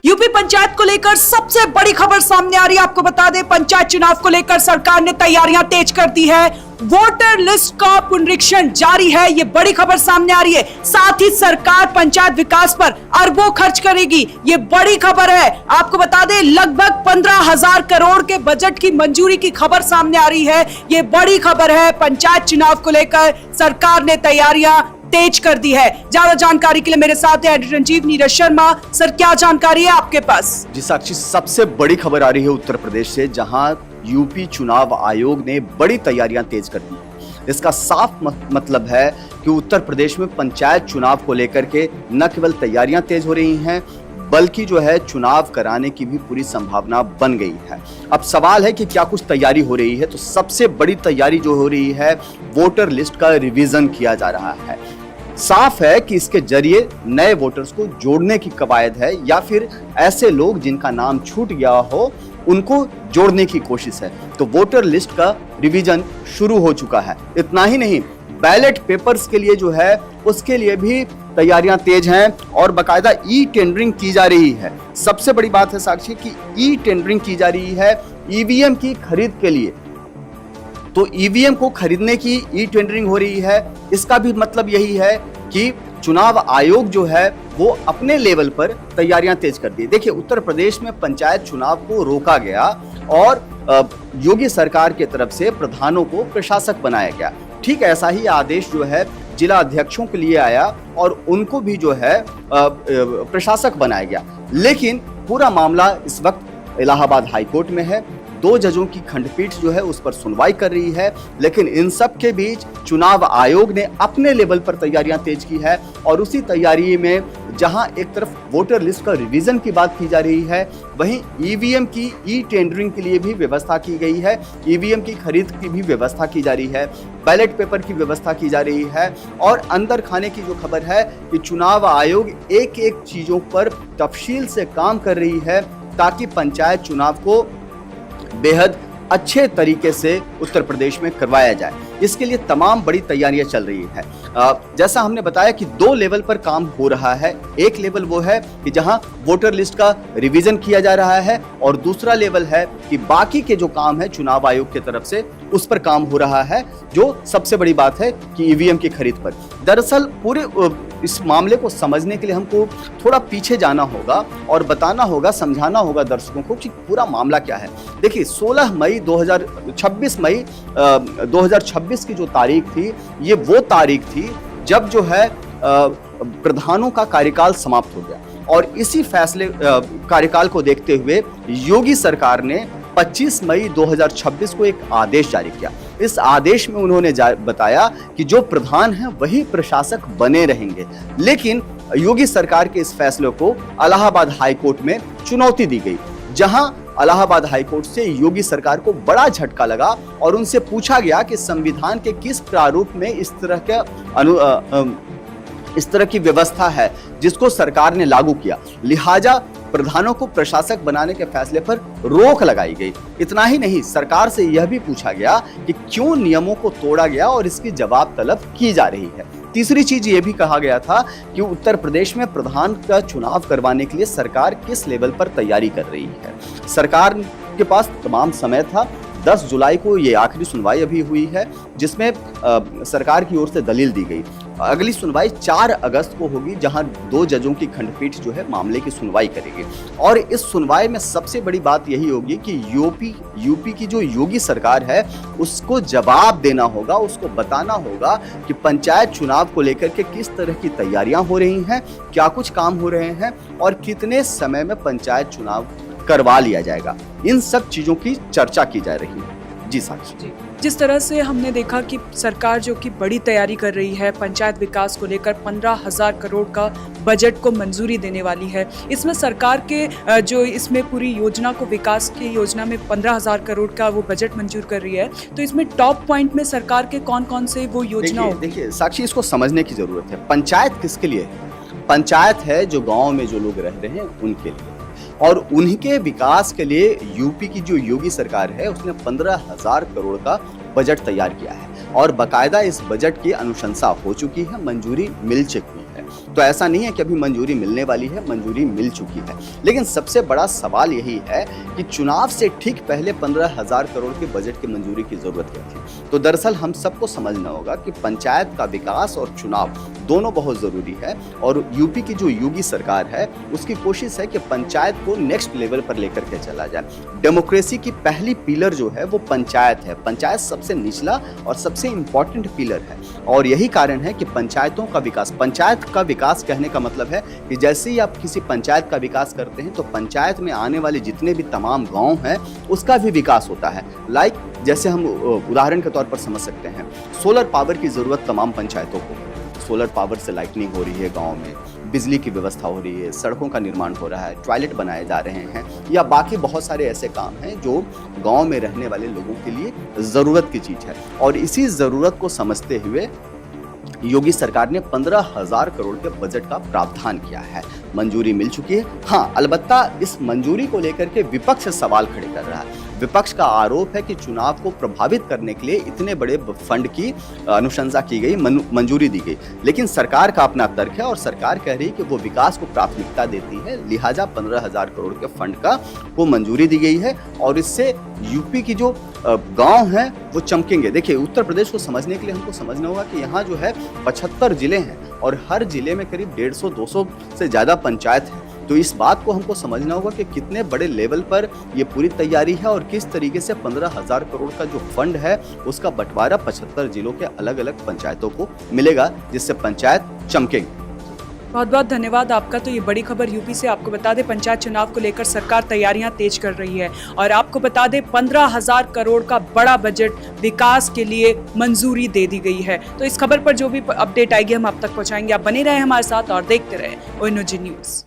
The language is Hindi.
यूपी पंचायत को लेकर सबसे बड़ी खबर सामने आ रही है। आपको बता दें, पंचायत चुनाव को लेकर सरकार ने तैयारियां तेज कर दी है। वोटर लिस्ट का पुनरीक्षण जारी है, ये बड़ी खबर सामने आ रही है। साथ ही सरकार पंचायत विकास पर अरबों खर्च करेगी, ये बड़ी खबर है। आपको बता दें, लगभग 15,000 करोड़ के बजट की मंजूरी की खबर सामने आ रही है। ये बड़ी खबर है। पंचायत चुनाव को लेकर सरकार ने तैयारियां तेज कर दी है। ज्यादा जानकारी के लिए मेरे साथ है editor in chief Neeraj Sharma. Sir, क्या जानकारी है आपके पास? जी साक्षी, सबसे बड़ी खबर आ रही है उत्तर प्रदेश से, जहां यूपी चुनाव आयोग ने बड़ी तैयारियां तेज कर दी है। इसका साफ मतलब है कि उत्तर प्रदेश में पंचायत चुनाव को लेकर के न केवल तैयारियां तेज हो रही हैं, बल्कि जो है चुनाव कराने की भी पूरी संभावना बन गई है। अब सवाल है कि क्या कुछ तैयारी हो रही है, तो सबसे बड़ी तैयारी जो हो रही है, वोटर लिस्ट का रिवीजन किया जा रहा है। साफ है कि इसके जरिए नए वोटर्स को जोड़ने की कवायद है, या फिर ऐसे लोग जिनका नाम छूट गया हो उनको जोड़ने की कोशिश है। तो वोटर लिस्ट का रिवीजन शुरू हो चुका है। इतना ही नहीं, बैलेट पेपर्स के लिए जो है उसके लिए भी तैयारियां तेज हैं और बकायदा ई टेंडरिंग की जा रही है। सबसे बड़ी बात है साक्षी कि ई टेंडरिंग की जा रही है ईवीएम की खरीद के लिए। तो ईवीएम को खरीदने की ई टेंडरिंग हो रही है। इसका भी मतलब यही है कि चुनाव आयोग जो है वो अपने लेवल पर तैयारियां तेज कर दी। देखिए, उत्तर प्रदेश में पंचायत चुनाव को रोका गया और योगी सरकार की तरफ से प्रधानों को प्रशासक बनाया गया। ठीक ऐसा ही आदेश जो है जिला अध्यक्षों के लिए आया और उनको भी जो है प्रशासक बनाया गया। लेकिन पूरा मामला इस वक्त इलाहाबाद हाईकोर्ट में है। 2 जजों की खंडपीठ जो है उस पर सुनवाई कर रही है। लेकिन इन सब के बीच चुनाव आयोग ने अपने लेवल पर तैयारियां तेज की है और उसी तैयारी में जहां एक तरफ वोटर लिस्ट का रिवीजन की बात की जा रही है, वहीं ईवीएम की ई टेंडरिंग के लिए भी व्यवस्था की गई है। ईवीएम की खरीद की भी व्यवस्था की जा रही है, बैलेट पेपर की व्यवस्था की जा रही है। और अंदर खाने की जो खबर है कि चुनाव आयोग एक एक चीजों पर तफसील से काम कर रही है ताकि पंचायत चुनाव को बेहद अच्छे तरीके से उत्तर प्रदेश में करवाया जाए। इसके लिए तमाम बड़ी तैयारियां चल रही है। जैसा हमने बताया कि 2 लेवल पर काम हो रहा है। एक लेवल वो है कि जहां वोटर लिस्ट का रिवीजन किया जा रहा है और दूसरा लेवल है कि बाकी के जो काम है चुनाव आयोग की तरफ से उस पर काम हो रहा है। जो सबसे बड़ी बात है कि ईवीएम की खरीद पर। दरअसल पूरे इस मामले को समझने के लिए हमको थोड़ा पीछे जाना होगा और बताना होगा, समझाना होगा दर्शकों को कि पूरा मामला क्या है। देखिए, 26 मई 2026 की जो तारीख थी, ये वो तारीख थी जब जो है प्रधानों का कार्यकाल समाप्त हो गया। और इसी फैसले कार्यकाल को देखते हुए योगी सरकार ने 25 मई 2026 को एक आदेश जारी किया। इस आदेश में उन्होंने बताया कि जो प्रधान हैं वही प्रशासक बने रहेंगे। लेकिन योगी सरकार के इस फैसले को इलाहाबाद हाईकोर्ट में चुनौती दी गई, जहां इलाहाबाद हाईकोर्ट से योगी सरकार को बड़ा झटका लगा और उनसे पूछा गया कि संविधान के किस प्रारूप में इस तरह की व्यवस्था है जिसको सरकार ने लागू किया। लिहाजा प्रधानों को प्रशासक बनाने के फैसले पर रोक लगाई गई। इतना ही नहीं, सरकार से यह भी पूछा गया कि क्यों नियमों को तोड़ा गया और इसकी जवाब तलब की जा रही है। तीसरी चीज ये भी कहा गया था कि उत्तर प्रदेश में प्रधान का चुनाव करवाने के लिए सरकार किस लेवल पर तैयारी कर रही है। सरकार के पास तमाम समय था। 10 जुलाई को ये आखिरी सुनवाई अभी हुई है, जिसमें सरकार की ओर से दलील दी गई। अगली सुनवाई 4 अगस्त को होगी, जहां 2 जजों की खंडपीठ जो है मामले की सुनवाई करेगी। और इस सुनवाई में सबसे बड़ी बात यही होगी कि यूपी की जो योगी सरकार है उसको जवाब देना होगा, उसको बताना होगा कि पंचायत चुनाव को लेकर के किस तरह की तैयारियां हो रही हैं, क्या कुछ काम हो रहे हैं और कितने समय में पंचायत चुनाव करवा लिया जाएगा। इन सब चीजों की चर्चा की जा रही है। जी साक्षी जी, जिस तरह से हमने देखा कि सरकार जो कि बड़ी तैयारी कर रही है पंचायत विकास को लेकर, 15,000 करोड़ का बजट को मंजूरी देने वाली है। इसमें सरकार के जो इसमें पूरी योजना को, विकास की योजना में 15,000 करोड़ का वो बजट मंजूर कर रही है। तो इसमें टॉप पॉइंट में सरकार के कौन कौन से वो योजना होगी? देखिए साक्षी, इसको समझने की जरूरत है। पंचायत किसके लिए है? पंचायत है जो गाँव में जो लोग रह रहे हैं उनके लिए, और उन्हीं के विकास के लिए यूपी की जो योगी सरकार है उसने 15,000 करोड़ का बजट तैयार किया है और बकायदा इस बजट की अनुशंसा हो चुकी है, मंजूरी मिल चुकी है। तो ऐसा नहीं है कि अभी मंजूरी मिलने वाली है, मंजूरी मिल चुकी है। लेकिन सबसे बड़ा सवाल यही है कि चुनाव से ठीक पहले 15,000 करोड़ के बजट की मंजूरी की जरूरत क्या थी। तो दरअसल हम सबको समझना होगा कि पंचायत का विकास और चुनाव दोनों बहुत जरूरी है, और यूपी की जो योगी सरकार है उसकी कोशिश है कि पंचायत को नेक्स्ट लेवल पर लेकर के चला जाए। डेमोक्रेसी की पहली पिलर जो है वो पंचायत है। पंचायत सबसे निचला और सबसे इंपॉर्टेंट पिलर है, और यही कारण है कि पंचायतों का विकास, पंचायत का विकास कहने का मतलब है कि जैसे ही आप किसी पंचायत का विकास करते हैं तो पंचायत में आने वाले जितने भी तमाम गांव हैं उसका भी विकास होता है। लाइक जैसे हम उदाहरण के तौर पर समझ सकते हैं, सोलर पावर की जरूरत तमाम पंचायतों को, सोलर पावर से लाइटनिंग हो रही है गांव में, बिजली की व्यवस्था हो रही है, सड़कों का निर्माण हो रहा है, टॉयलेट बनाए जा रहे हैं, या बाकी बहुत सारे ऐसे काम हैं जो गांव में रहने वाले लोगों के लिए ज़रूरत की चीज़ है। और इसी ज़रूरत को समझते हुए योगी सरकार ने 15,000 करोड़ के बजट का प्रावधान किया है। मंजूरी मिल चुकी है। हाँ, अलबत्ता इस मंजूरी को लेकर के विपक्ष सवाल खड़े कर रहा है। विपक्ष का आरोप है कि चुनाव को प्रभावित करने के लिए इतने बड़े फंड की अनुशंसा की गई, मंजूरी दी गई। लेकिन सरकार का अपना तर्क है, और सरकार कह रही है कि वो विकास को प्राथमिकता देती है, लिहाजा 15,000 करोड़ के फंड का वो मंजूरी दी गई है, और इससे यूपी की जो गांव हैं वो चमकेंगे। देखिए, उत्तर प्रदेश को समझने के लिए हमको समझना होगा कि यहाँ जो है 75 जिले हैं, और हर जिले में करीब 150-200 से ज़्यादा पंचायत है। तो इस बात को हमको समझना होगा कि कितने बड़े लेवल पर ये पूरी तैयारी है, और किस तरीके से 15,000 करोड़ का जो फंड है उसका बंटवारा 75 जिलों के अलग अलग पंचायतों को मिलेगा, जिससे पंचायत चमकेंगे। बहुत बहुत धन्यवाद आपका। तो ये बड़ी खबर यूपी से। आपको बता दें, पंचायत चुनाव को लेकर सरकार तैयारियां तेज कर रही है, और आपको बता दें 15,000 करोड़ का बड़ा बजट विकास के लिए मंजूरी दे दी गई है। तो इस खबर पर जो भी अपडेट आएगी हम आप तक पहुंचाएंगे। आप बने रहे हमारे साथ और देखते रहे ONOG न्यूज़।